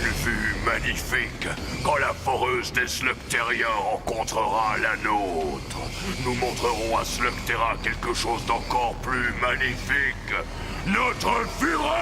vue magnifique quand la foreuse des Slugteria rencontrera la nôtre. Nous montrerons à Slugterra quelque chose d'encore plus magnifique. Notre fureur!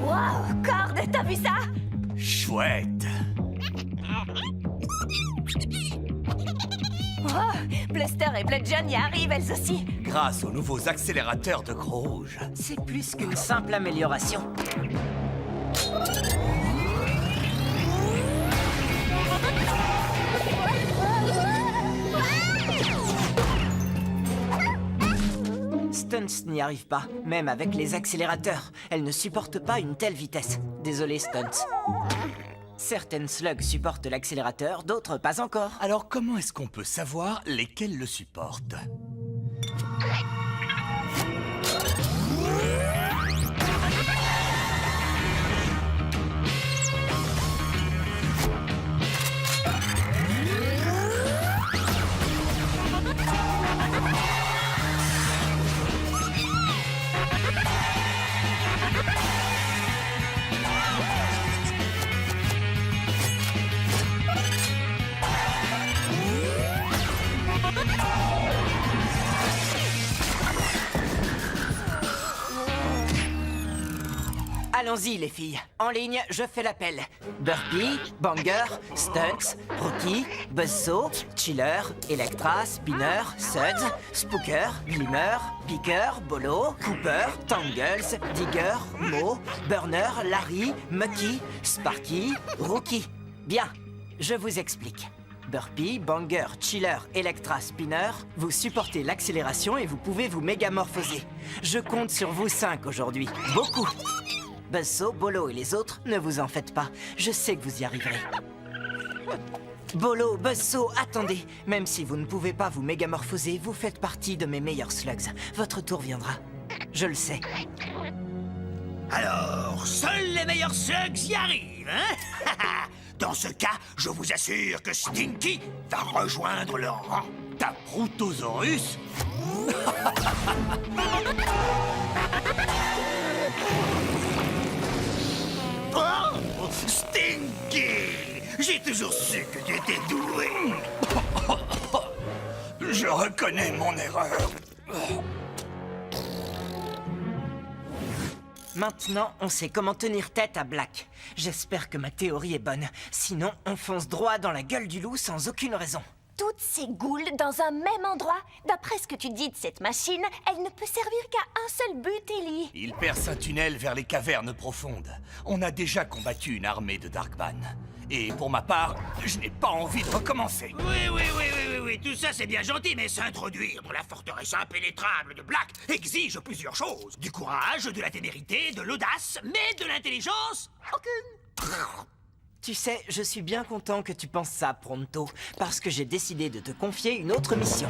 Wow, Cord, t'as vu ça? Chouette. Oh, Bluster et Bludgeon y arrivent elles aussi. Grâce aux nouveaux accélérateurs de Gros Rouge. C'est plus qu'une simple amélioration. Stunts n'y arrive pas, même avec les accélérateurs. Elle ne supporte pas une telle vitesse. Désolé, Stunts. Certaines slugs supportent l'accélérateur, d'autres pas encore. Alors comment est-ce qu'on peut savoir lesquels le supportent? Allons-y, les filles. En ligne, je fais l'appel. Burpee, Banger, Stunts, Rookie, Buzzsaw, Chiller, Electra, Spinner, Suds, Spooker, Glimmer, Picker, Bolo, Cooper, Tangles, Digger, Mo, Burner, Larry, Mucky, Sparky, Rookie. Bien, je vous explique. Burpee, Banger, Chiller, Electra, Spinner, vous supportez l'accélération et vous pouvez vous mégamorphoser. Je compte sur vous 5 aujourd'hui. Beaucoup. Buzzsaw, Bolo et les autres, ne vous en faites pas. Je sais que vous y arriverez. Bolo, Buzzsaw, attendez. Même si vous ne pouvez pas vous mégamorphoser, vous faites partie de mes meilleurs slugs. Votre tour viendra. Je le sais. Alors, seuls les meilleurs slugs y arrivent, hein? Dans ce cas, je vous assure que Stinky va rejoindre leur rang. Ta Protosaurus? Oh, Stinky! J'ai toujours su que tu étais doué. Je reconnais mon erreur. Maintenant, on sait comment tenir tête à Black. J'espère que ma théorie est bonne. Sinon, on fonce droit dans la gueule du loup sans aucune raison. Toutes ces goules dans un même endroit. D'après ce que tu dis de cette machine, elle ne peut servir qu'à un seul but, Ellie. Il perce un tunnel vers les cavernes profondes. On a déjà combattu une armée de Darkban. Et pour ma part, je n'ai pas envie de recommencer. Oui, tout ça c'est bien gentil, mais s'introduire dans la forteresse impénétrable de Black exige plusieurs choses. Du courage, de la témérité, de l'audace, mais de l'intelligence, aucune. Tu sais, je suis bien content que tu penses ça, Pronto, parce que j'ai décidé de te confier une autre mission.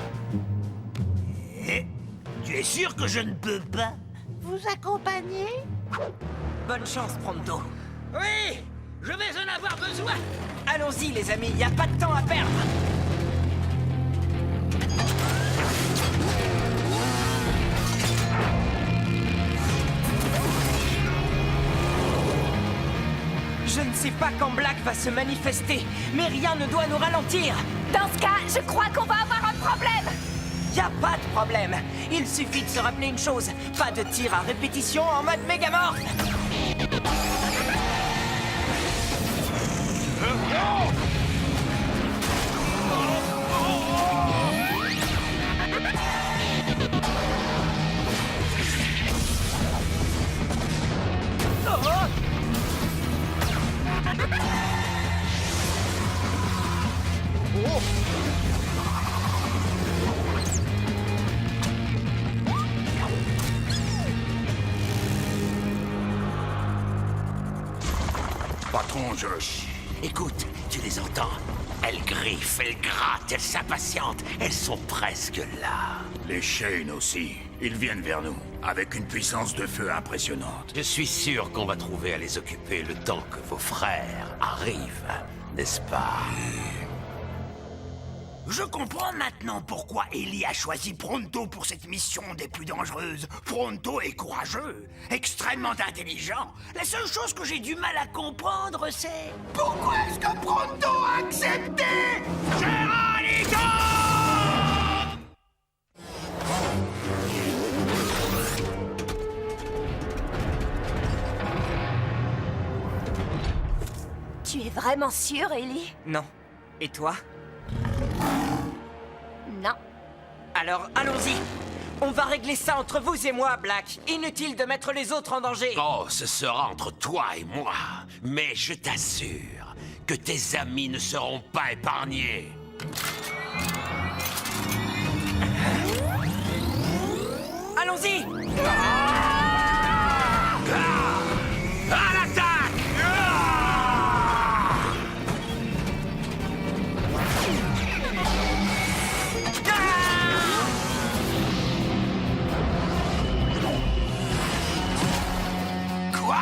Et tu es sûr que je ne peux pas vous accompagner? Bonne chance, Pronto. Oui, je vais en avoir besoin. Allons-y, les amis, y a pas de temps à perdre. Je ne sais pas quand Black va se manifester, mais rien ne doit nous ralentir. Dans ce cas, je crois qu'on va avoir un problème. Y a pas de problème. Il suffit de se rappeler une chose. Pas de tir à répétition en mode mégamorphe. Patron, je... Écoute, tu les entends? Elles griffent, elles grattent, elles s'impatientent. Elles sont presque là. Les Shane aussi. Ils viennent vers nous, avec une puissance de feu impressionnante. Je suis sûr qu'on va trouver à les occuper le temps que vos frères arrivent, n'est-ce pas? Je comprends maintenant pourquoi Ellie a choisi Pronto pour cette mission des plus dangereuses. Pronto est courageux, extrêmement intelligent. La seule chose que j'ai du mal à comprendre, c'est... Pourquoi est-ce que Pronto a accepté Geronito? Tu es vraiment sûre, Ellie? Non. Et toi? Non. Alors, allons-y. On va régler ça entre vous et moi, Black. Inutile de mettre les autres en danger. Oh, ce sera entre toi et moi. Mais je t'assure que tes amis ne seront pas épargnés. Allons-y. À l'attaque! Quoi?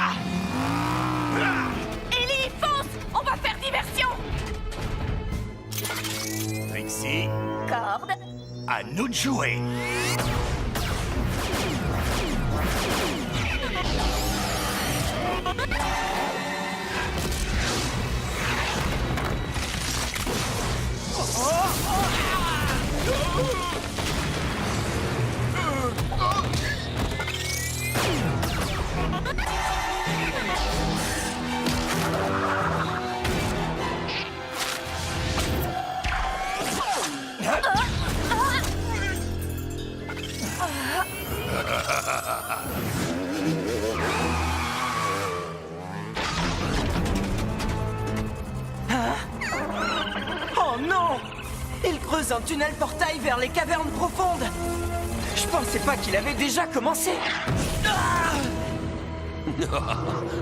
Ellie, fonce! On va faire diversion! Trixie, Corde. à nous de jouer. Oh non! Il creuse un tunnel portail vers les cavernes profondes. Je pensais pas qu'il avait déjà commencé.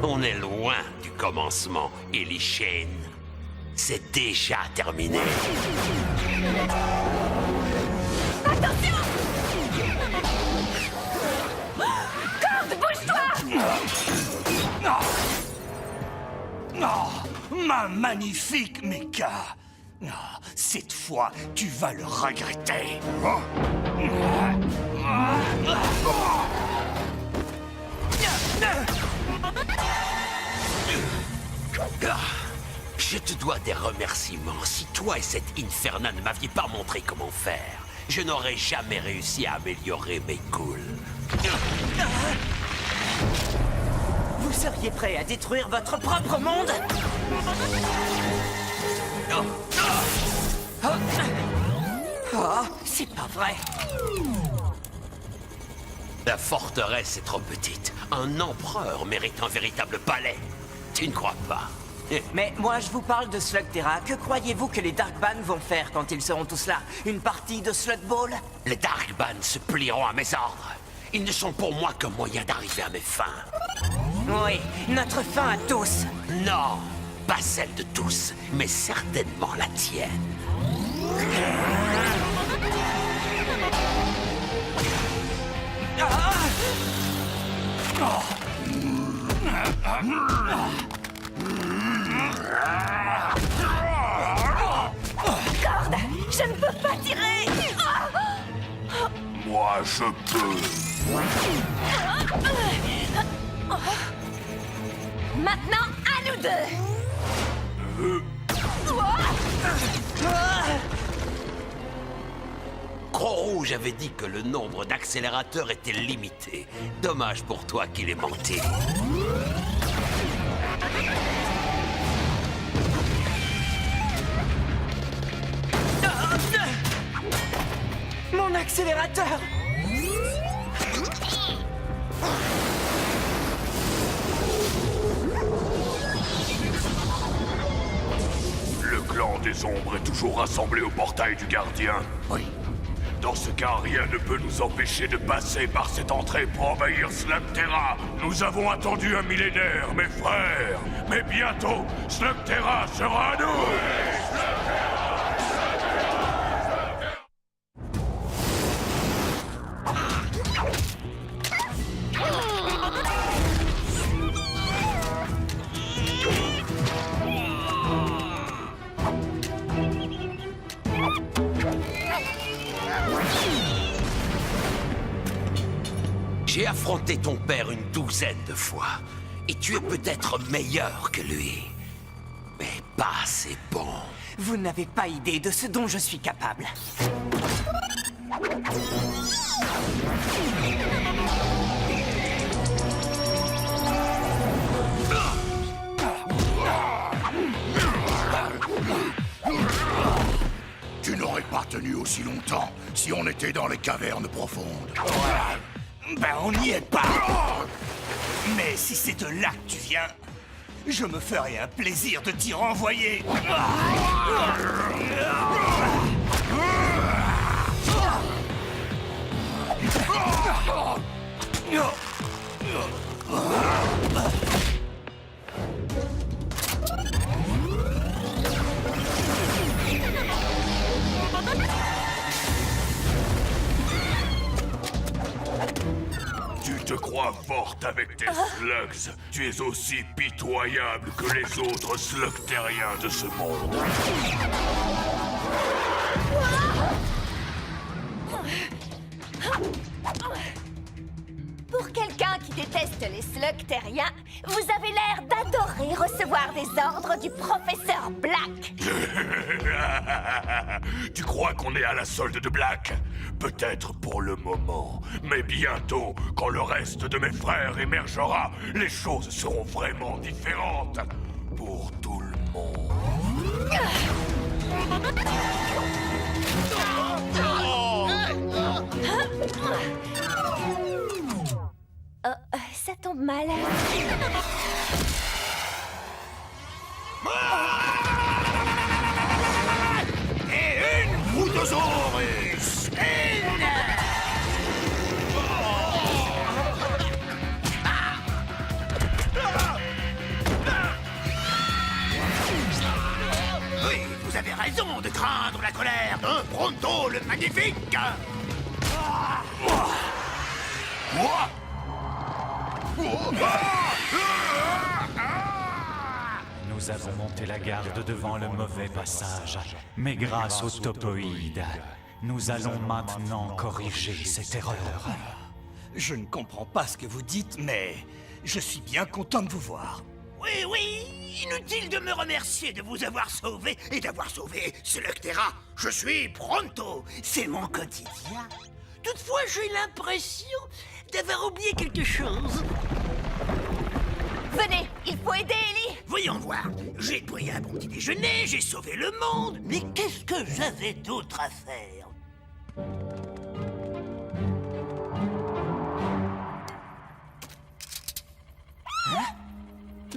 On est loin du commencement, Ellie Shane. C'est déjà terminé. Attention! Corde, bouge-toi! Oh, ma magnifique Mecha. Oh, cette fois, tu vas le regretter. Je te dois des remerciements. Si toi et cette Inferna ne m'aviez pas montré comment faire, je n'aurais jamais réussi à améliorer mes ghouls. Vous seriez prêt à détruire votre propre monde? Oh, c'est pas vrai. La forteresse est trop petite. Un empereur mérite un véritable palais. Tu ne crois pas? Mais moi, je vous parle de Slugterra. Que croyez-vous que les Darkban vont faire quand ils seront tous là? Une partie de Slug Ball? Les Darkban se plieront à mes ordres. Ils ne sont pour moi qu'un moyen d'arriver à mes fins. Oui, notre fin à tous. Non, pas celle de tous, mais certainement la tienne. Corde! Je ne peux pas tirer! Moi, je peux. Maintenant, à nous deux! Croc-Rouge avait dit que le nombre d'accélérateurs était limité. Dommage pour toi qu'il ait menti. Mon accélérateur! Le clan des ombres est toujours rassemblé au portail du gardien. Oui. Dans ce cas, rien ne peut nous empêcher de passer par cette entrée pour envahir Slugterra. Nous avons attendu un millénaire, mes frères. Mais bientôt, Slugterra sera à nous. J'ai affronté ton père une douzaine de fois, et tu es peut-être meilleur que lui, mais pas assez bon. Vous n'avez pas idée de ce dont je suis capable. Tu n'aurais pas tenu aussi longtemps si on était dans les cavernes profondes. Ben, on n'y est pas. Mais si c'est de là que tu viens, je me ferai un plaisir de t'y renvoyer. Tu te crois forte avec tes slugs. Tu es aussi pitoyable que les autres slugteriens de ce monde. Pour quelqu'un qui déteste les slugteriens, vous avez l'air d'adorer recevoir des ordres du professeur Black. Tu crois qu'on est à la solde de Black? Peut-être pour le moment, mais bientôt, quand le reste de mes frères émergera, les choses seront vraiment différentes pour tout le monde. Ça tombe mal. Et une Broutosaurus! Oui, vous avez raison de craindre la colère de Bronto le Magnifique! Moi? Nous avons monté la garde devant le mauvais passage, mais grâce au topoïde, nous allons maintenant corriger cette erreur. Je ne comprends pas ce que vous dites, mais je suis bien content de vous voir. Oui, oui, inutile de me remercier de vous avoir sauvé et d'avoir sauvé Slugterra. Je suis Bronto, c'est mon quotidien. Toutefois, j'ai l'impression d'avoir oublié quelque chose. Venez, il faut aider Ellie. Voyons voir, j'ai pris un bon petit déjeuner, j'ai sauvé le monde, mais qu'est-ce que j'avais d'autre à faire?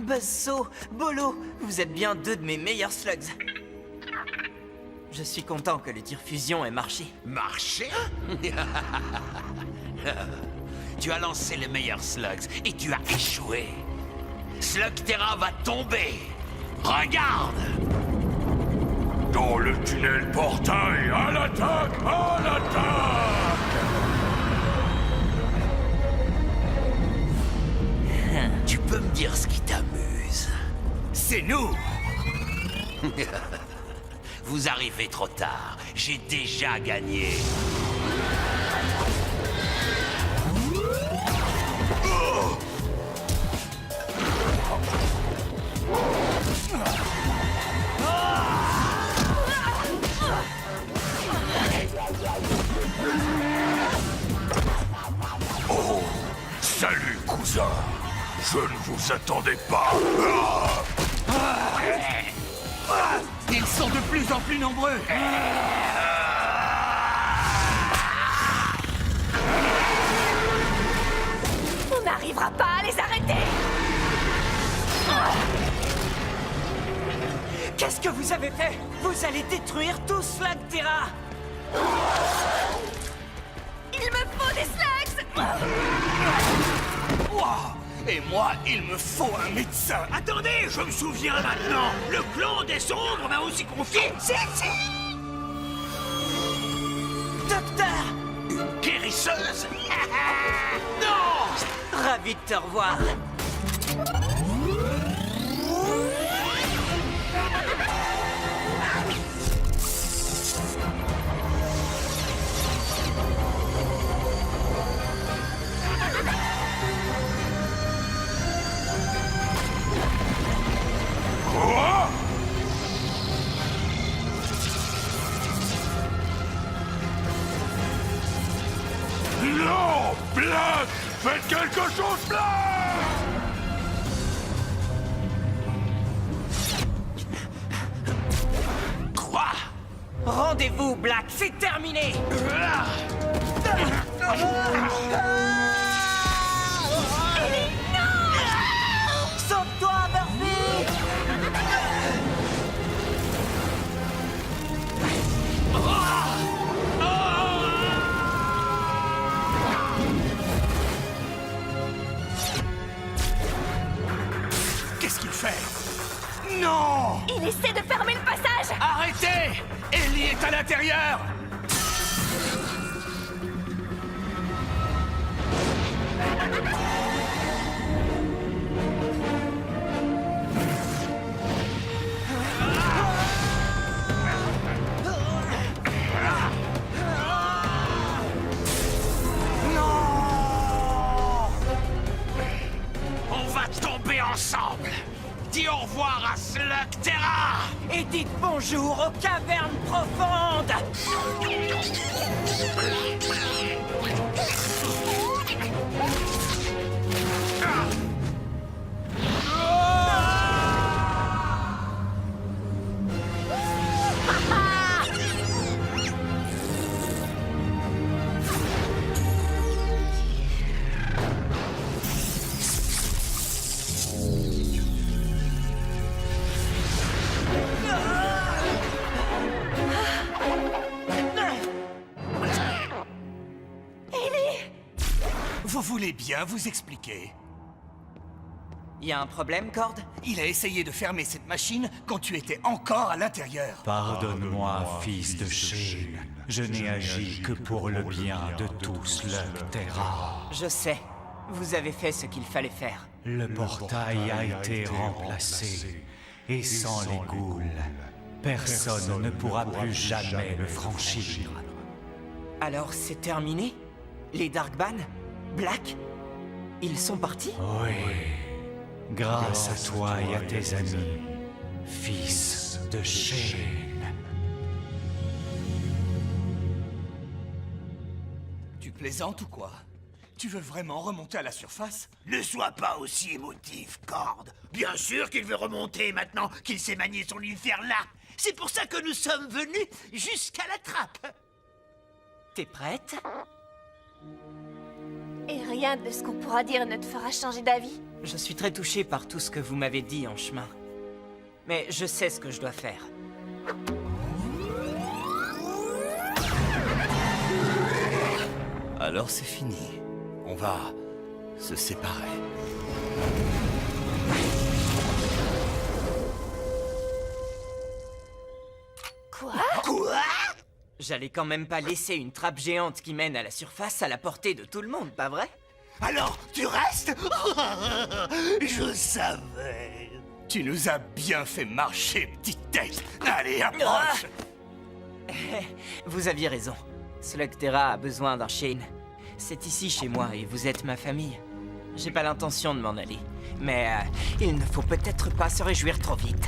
Buzzsaw, Bolo, vous êtes bien deux de mes meilleurs slugs. Je suis content que le tir fusion ait marché. Marché? Tu as lancé les meilleurs slugs et tu as échoué. Slugterra va tomber. Regarde! Dans le tunnel portail, à l'attaque! À l'attaque! Tu peux me dire ce qui t'amuse? C'est nous! Vous arrivez trop tard. J'ai déjà gagné. Oh! Salut, cousin! Je ne vous attendais pas! Ils sont de plus en plus nombreux! On n'arrivera pas à les arrêter. Qu'est-ce que vous avez fait? Vous allez détruire tout Slugterra! Ouah. Et moi, il me faut un médecin. Attendez, je me souviens maintenant. Le clan des sombres m'a aussi confié celle-ci. Docteur! Une guérisseuse? Non! Ravi de te revoir. Quoi? Non! Black! Faites quelque chose, Black! Quoi? Rendez-vous, Black, c'est terminé! Sauve-toi, Murphy! Qu'est-ce qu'il fait? Non! Il essaie de fermer le passage. Arrêtez! Ellie est à l'intérieur! On va tomber ensemble. Dis au revoir à Slugterra. Et dites bonjour aux cavernes profondes! Vous voulez bien vous expliquer? Y a un problème, Cord? Il a essayé de fermer cette machine quand tu étais encore à l'intérieur. Pardonne-moi, fils de Shane. Je n'ai agi que pour le bien de tous, Slugterra. Je sais. Vous avez fait ce qu'il fallait faire. Le portail a été remplacé. Et sans les ghouls, personne ne pourra plus jamais le franchir. Alors c'est terminé? Les Darkban? Black? Ils sont partis? Oui. Grâce à toi et à tes amis, fils de Shane. Tu plaisantes ou quoi? Tu veux vraiment remonter à la surface? Ne sois pas aussi émotif, Cord. Bien sûr qu'il veut remonter maintenant qu'il sait manier son univers-là. C'est pour ça que nous sommes venus jusqu'à la trappe. T'es prête? Et rien de ce qu'on pourra dire ne te fera changer d'avis. Je suis très touché par tout ce que vous m'avez dit en chemin. Mais je sais ce que je dois faire. Alors c'est fini. On va se séparer. Quoi? Quoi? J'allais quand même pas laisser une trappe géante qui mène à la surface à la portée de tout le monde, pas vrai? Alors, tu restes? Je savais. Tu nous as bien fait marcher, petite tête. Allez, approche. Vous aviez raison. Slugterra a besoin d'un Shane. C'est ici chez moi et vous êtes ma famille. J'ai pas l'intention de m'en aller. Mais il ne faut peut-être pas se réjouir trop vite.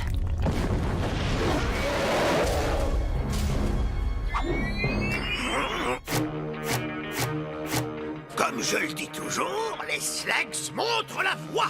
Comme je le dis toujours, les Slugs montrent la voie.